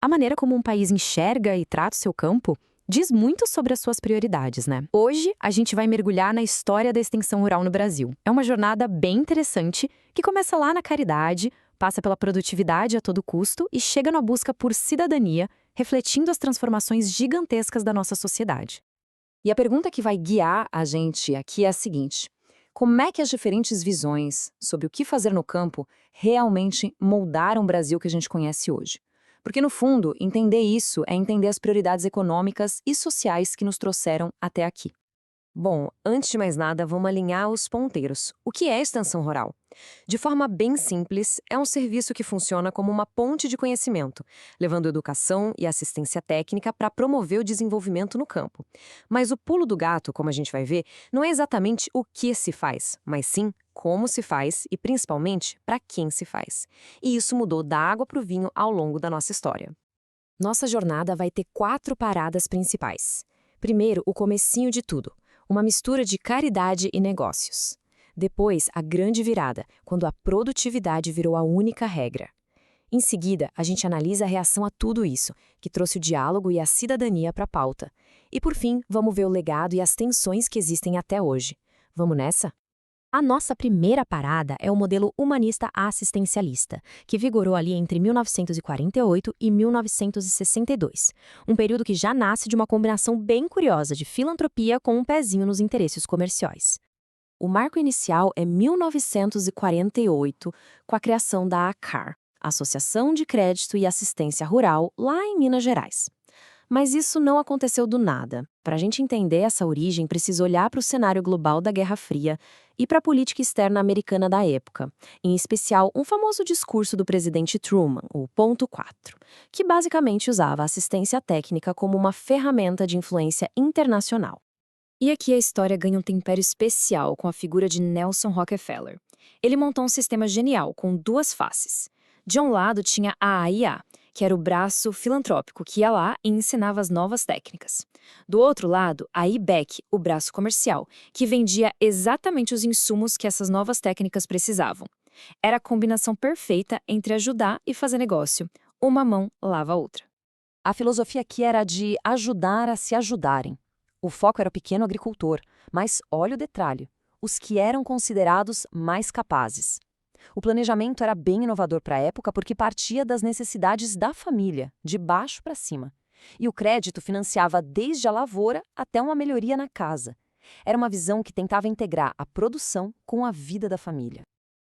A maneira como um país enxerga e trata o seu campo diz muito sobre as suas prioridades, né? Hoje, a gente vai mergulhar na história da extensão rural no Brasil. É uma jornada bem interessante que começa lá na caridade, passa pela produtividade a todo custo e chega na busca por cidadania, refletindo as transformações gigantescas da nossa sociedade. E a pergunta que vai guiar a gente aqui é a seguinte: como é que as diferentes visões sobre o que fazer no campo realmente moldaram o Brasil que a gente conhece hoje? Porque, no fundo, entender isso é entender as prioridades econômicas e sociais que nos trouxeram até aqui. Bom, antes de mais nada, vamos alinhar os ponteiros. O que é extensão rural? De forma bem simples, é um serviço que funciona como uma ponte de conhecimento, levando educação e assistência técnica para promover o desenvolvimento no campo. Mas o pulo do gato, como a gente vai ver, não é exatamente o que se faz, mas sim como se faz e, principalmente, para quem se faz. E isso mudou da água para o vinho ao longo da nossa história. Nossa jornada vai ter 4 paradas principais. Primeiro, o comecinho de tudo, uma mistura de caridade e negócios. Depois, a grande virada, quando a produtividade virou a única regra. Em seguida, a gente analisa a reação a tudo isso, que trouxe o diálogo e a cidadania para a pauta. E por fim, vamos ver o legado e as tensões que existem até hoje. Vamos nessa? A nossa primeira parada é o modelo humanista assistencialista, que vigorou ali entre 1948 e 1962, um período que já nasce de uma combinação bem curiosa de filantropia com um pezinho nos interesses comerciais. O marco inicial é 1948, com a criação da ACAR, Associação de Crédito e Assistência Rural, lá em Minas Gerais. Mas isso não aconteceu do nada. Para a gente entender essa origem, precisa olhar para o cenário global da Guerra Fria e para a política externa americana da época, em especial um famoso discurso do presidente Truman, o Ponto 4, que basicamente usava a assistência técnica como uma ferramenta de influência internacional. E aqui a história ganha um tempero especial com a figura de Nelson Rockefeller. Ele montou um sistema genial com 2 faces. De um lado tinha a AIA, que era o braço filantrópico que ia lá e ensinava as novas técnicas. Do outro lado, a IBEC, o braço comercial, que vendia exatamente os insumos que essas novas técnicas precisavam. Era a combinação perfeita entre ajudar e fazer negócio. Uma mão lava a outra. A filosofia aqui era de ajudar a se ajudarem. O foco era o pequeno agricultor, mas olha o detalhe, os que eram considerados mais capazes. O planejamento era bem inovador para a época porque partia das necessidades da família, de baixo para cima. E o crédito financiava desde a lavoura até uma melhoria na casa. Era uma visão que tentava integrar a produção com a vida da família.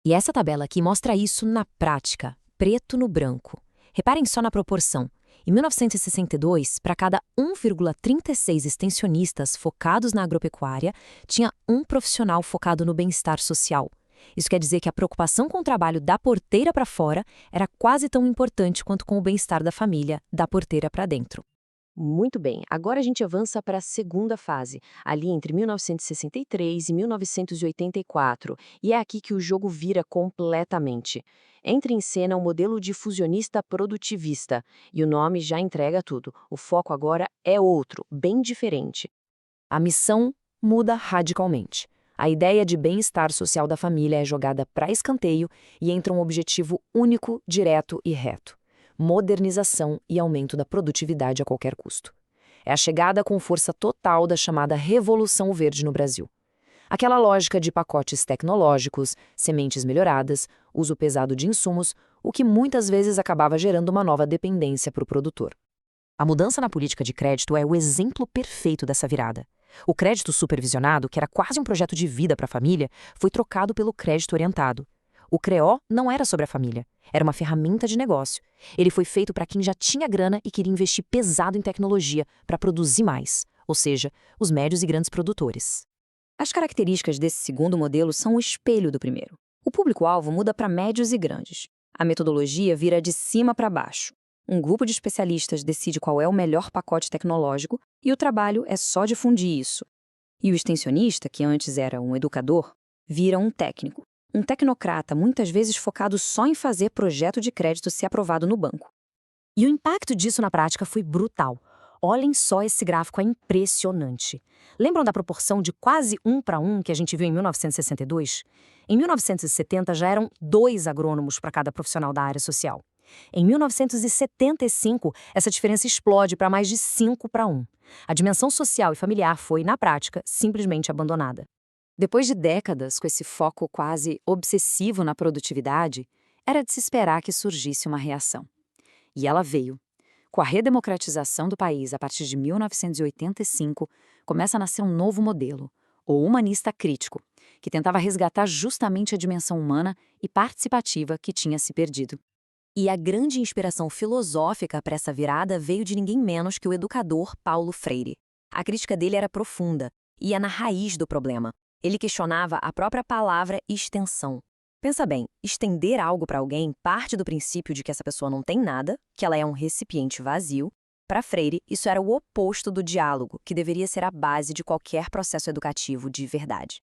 E essa tabela aqui mostra isso na prática, preto no branco. Reparem só na proporção. Em 1962, para cada 1,36 extensionistas focados na agropecuária, tinha um profissional focado no bem-estar social. Isso quer dizer que a preocupação com o trabalho da porteira para fora era quase tão importante quanto com o bem-estar da família, da porteira para dentro. Muito bem, agora a gente avança para a segunda fase, ali entre 1963 e 1984, e é aqui que o jogo vira completamente. Entra em cena o modelo difusionista produtivista, e o nome já entrega tudo. O foco agora é outro, bem diferente. A missão muda radicalmente. A ideia de bem-estar social da família é jogada para escanteio e entra um objetivo único, direto e reto: modernização e aumento da produtividade a qualquer custo. É a chegada com força total da chamada Revolução Verde no Brasil. Aquela lógica de pacotes tecnológicos, sementes melhoradas, uso pesado de insumos, o que muitas vezes acabava gerando uma nova dependência para o produtor. A mudança na política de crédito é o exemplo perfeito dessa virada. O crédito supervisionado, que era quase um projeto de vida para a família, foi trocado pelo crédito orientado. O CREO não era sobre a família, era uma ferramenta de negócio. Ele foi feito para quem já tinha grana e queria investir pesado em tecnologia para produzir mais, ou seja, os médios e grandes produtores. As características desse segundo modelo são o espelho do primeiro. O público-alvo muda para médios e grandes. A metodologia vira de cima para baixo. Um grupo de especialistas decide qual é o melhor pacote tecnológico e o trabalho é só difundir isso. E o extensionista, que antes era um educador, vira um técnico. Um tecnocrata, muitas vezes focado só em fazer projeto de crédito ser aprovado no banco. E o impacto disso na prática foi brutal. Olhem só, esse gráfico é impressionante. Lembram da proporção de quase 1 para 1 que a gente viu em 1962? Em 1970 já eram 2 agrônomos para cada profissional da área social. Em 1975, essa diferença explode para mais de 5-1. A dimensão social e familiar foi, na prática, simplesmente abandonada. Depois de décadas com esse foco quase obsessivo na produtividade, era de se esperar que surgisse uma reação. E ela veio. Com a redemocratização do país a partir de 1985, começa a nascer um novo modelo, o humanista crítico, que tentava resgatar justamente a dimensão humana e participativa que tinha se perdido. E a grande inspiração filosófica para essa virada veio de ninguém menos que o educador Paulo Freire. A crítica dele era profunda, ia na raiz do problema. Ele questionava a própria palavra extensão. Pensa bem, estender algo para alguém parte do princípio de que essa pessoa não tem nada, que ela é um recipiente vazio. Para Freire, isso era o oposto do diálogo, que deveria ser a base de qualquer processo educativo de verdade.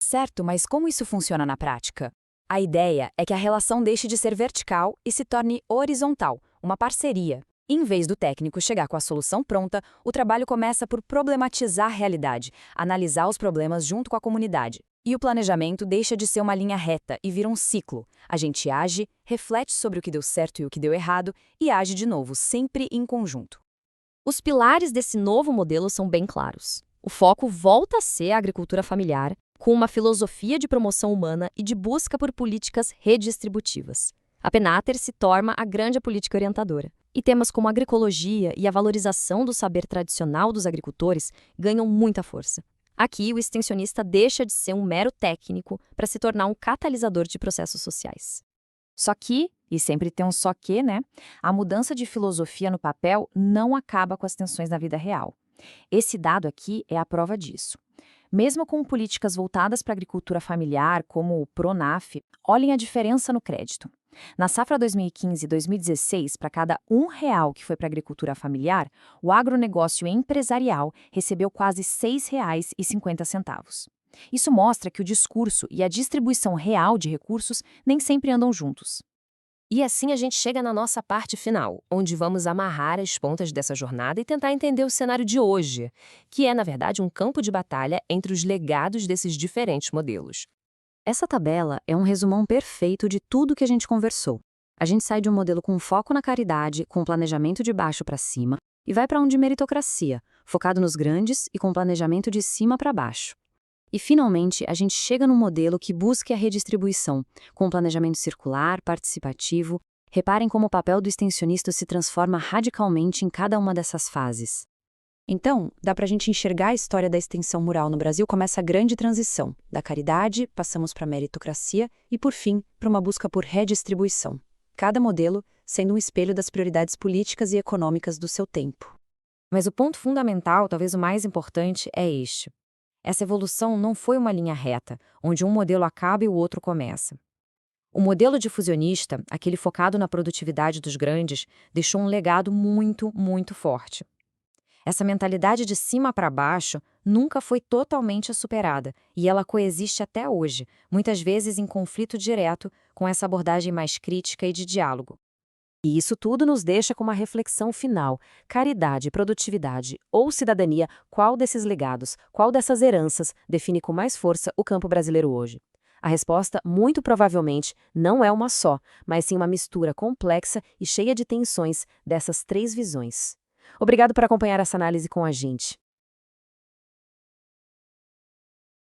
Certo, mas como isso funciona na prática? A ideia é que a relação deixe de ser vertical e se torne horizontal, uma parceria. Em vez do técnico chegar com a solução pronta, o trabalho começa por problematizar a realidade, analisar os problemas junto com a comunidade. E o planejamento deixa de ser uma linha reta e vira um ciclo. A gente age, reflete sobre o que deu certo e o que deu errado e age de novo, sempre em conjunto. Os pilares desse novo modelo são bem claros. O foco volta a ser a agricultura familiar, com uma filosofia de promoção humana e de busca por políticas redistributivas. A Penater se torna a grande política orientadora. E temas como a agroecologia e a valorização do saber tradicional dos agricultores ganham muita força. Aqui, o extensionista deixa de ser um mero técnico para se tornar um catalisador de processos sociais. Só que, e sempre tem um só que, né? A mudança de filosofia no papel não acaba com as tensões na vida real. Esse dado aqui é a prova disso. Mesmo com políticas voltadas para a agricultura familiar, como o Pronaf, olhem a diferença no crédito. Na safra 2015 e 2016, para cada R$ 1 que foi para a agricultura familiar, o agronegócio empresarial recebeu quase R$ 6,50. Isso mostra que o discurso e a distribuição real de recursos nem sempre andam juntos. E assim a gente chega na nossa parte final, onde vamos amarrar as pontas dessa jornada e tentar entender o cenário de hoje, que é, na verdade, um campo de batalha entre os legados desses diferentes modelos. Essa tabela é um resumão perfeito de tudo que a gente conversou. A gente sai de um modelo com foco na caridade, com planejamento de baixo para cima, e vai para um de meritocracia, focado nos grandes e com planejamento de cima para baixo. E, finalmente, a gente chega num modelo que busque a redistribuição, com planejamento circular, participativo. Reparem como o papel do extensionista se transforma radicalmente em cada uma dessas fases. Então, dá para a gente enxergar a história da extensão rural no Brasil como essa grande transição. Da caridade, passamos para a meritocracia e, por fim, para uma busca por redistribuição. Cada modelo sendo um espelho das prioridades políticas e econômicas do seu tempo. Mas o ponto fundamental, talvez o mais importante, é este. Essa evolução não foi uma linha reta, onde um modelo acaba e o outro começa. O modelo difusionista, aquele focado na produtividade dos grandes, deixou um legado muito, muito forte. Essa mentalidade de cima para baixo nunca foi totalmente superada e ela coexiste até hoje, muitas vezes em conflito direto com essa abordagem mais crítica e de diálogo. E isso tudo nos deixa com uma reflexão final. Caridade, produtividade ou cidadania, qual desses legados, qual dessas heranças define com mais força o campo brasileiro hoje? A resposta, muito provavelmente, não é uma só, mas sim uma mistura complexa e cheia de tensões dessas três visões. Obrigado por acompanhar essa análise com a gente.